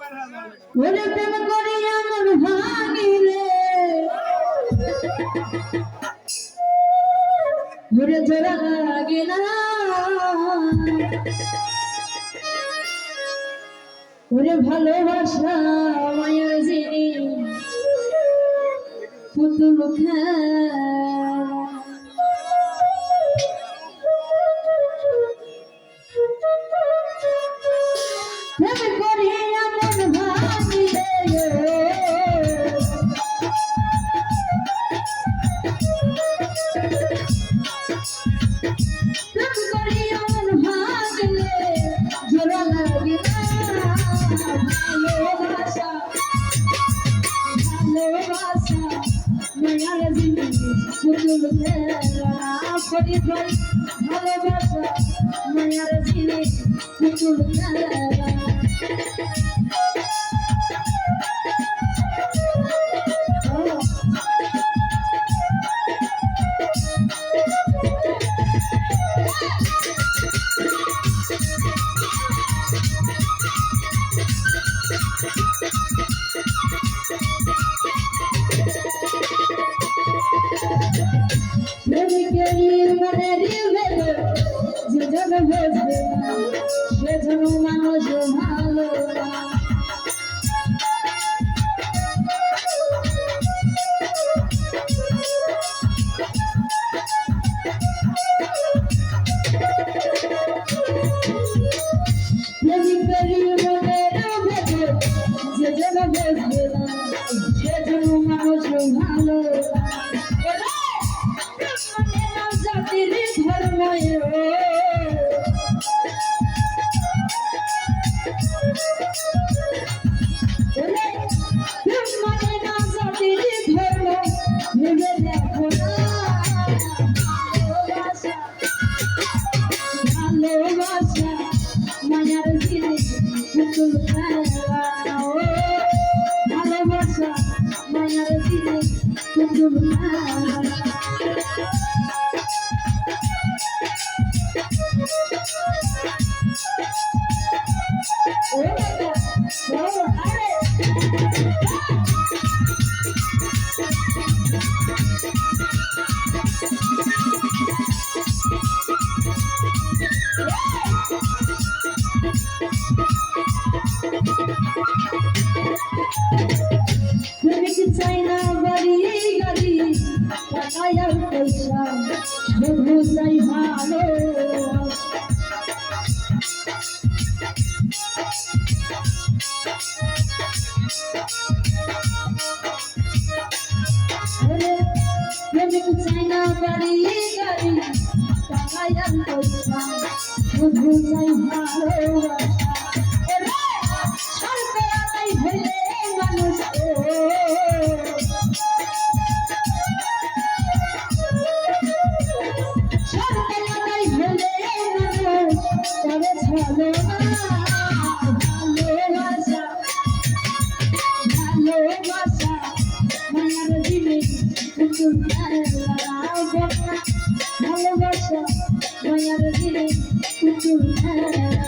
ওরে প্রেম করিয়া মন ভাঙিলে ওরে জোড়া লাগে না ওরে ভালোবাসা মায়ের জিনিস পুতুল প্রেম করিয়া মন ভাঙিলে প্রেম করিয়া মন ভাঙিলে জোড়া লাগে না ভালোবাসা ভালোবাসা মায়ার জিনিস পুতুল খেলা করি ভাই ভালোবাসা মায়ার জিনিস পুতুল খেলা যে জন বুঝবে না সে জন মানুষ ভালো না যে জন বুঝবে না সে জন মানুষ ভালো জাতির ধর্ময় মানে না জাতির ধর্ম ভেবে দেখো না ভালোবাসা মায়ার জিনিস পুতুল খেলা ভালোবাসা মায়ার জিনিস পুতুল খেলা চাই না বাড়ি গাড়ি টাকা পয়সা শুধু চাই ভালো চাই না বাড়ি গাড়ি টাকা পয়সা শুধু চাই ভালোবাসা মানুষ সরকারি হলে মানুষ তবে চলো না ভালোবাসা ভালোবাসা মায়ার জিনিস পুতুল খেলা ভালোবাসা মায়ার জিনিস পুতুল খেলা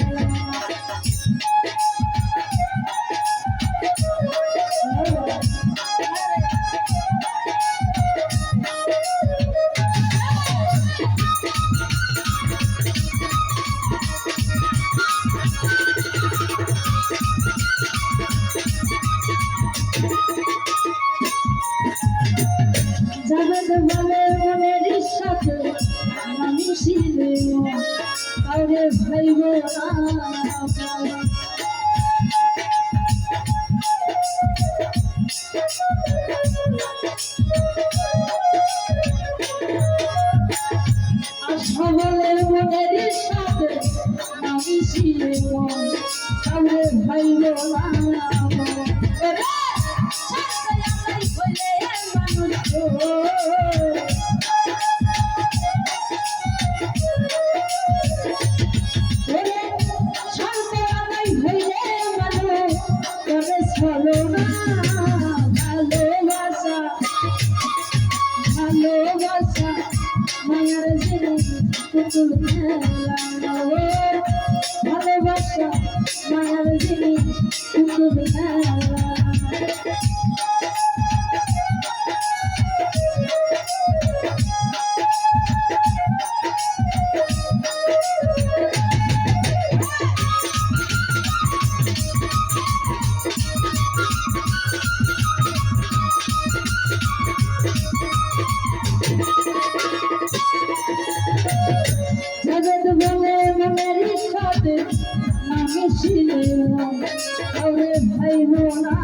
জগৎ বলে মনের সাথে মানুষিলে আরে ভাইব আশা বলে মনের সাথে মানুষিলে আরে ভাইব ভালোবাসা মায়ার জিনিস পুতুল খেলা ভালোবাসা মায়ার মায়ার যিনি তুমি জগৎ বলে মনের সাথে আমি ছিলাম ওরে ভাই মোনা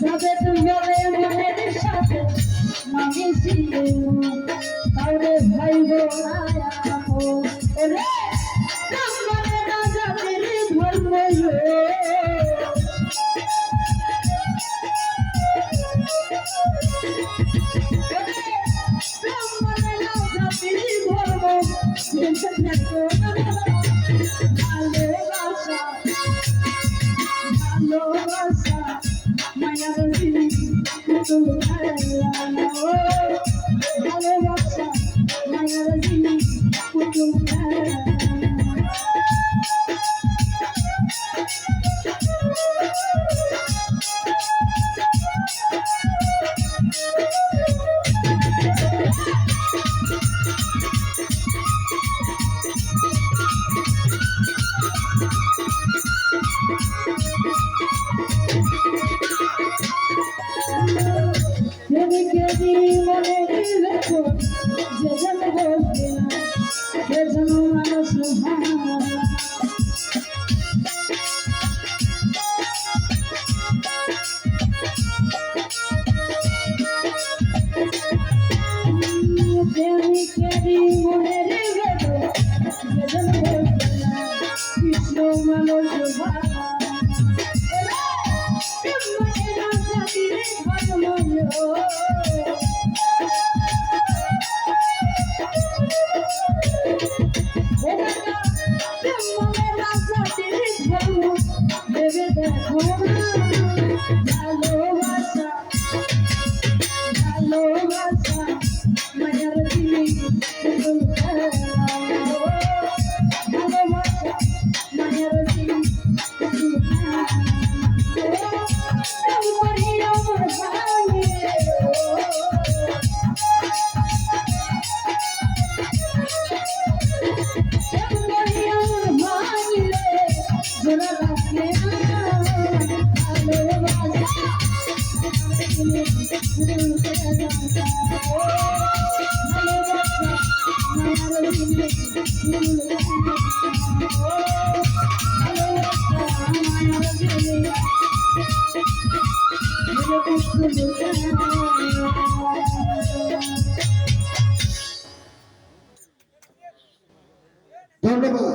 জগৎ বলে মনের সাথে আমি ছিলাম ওরে ভাই মোনা ওরে কামনে না যাবে ধর্ম ধন্যবাদ।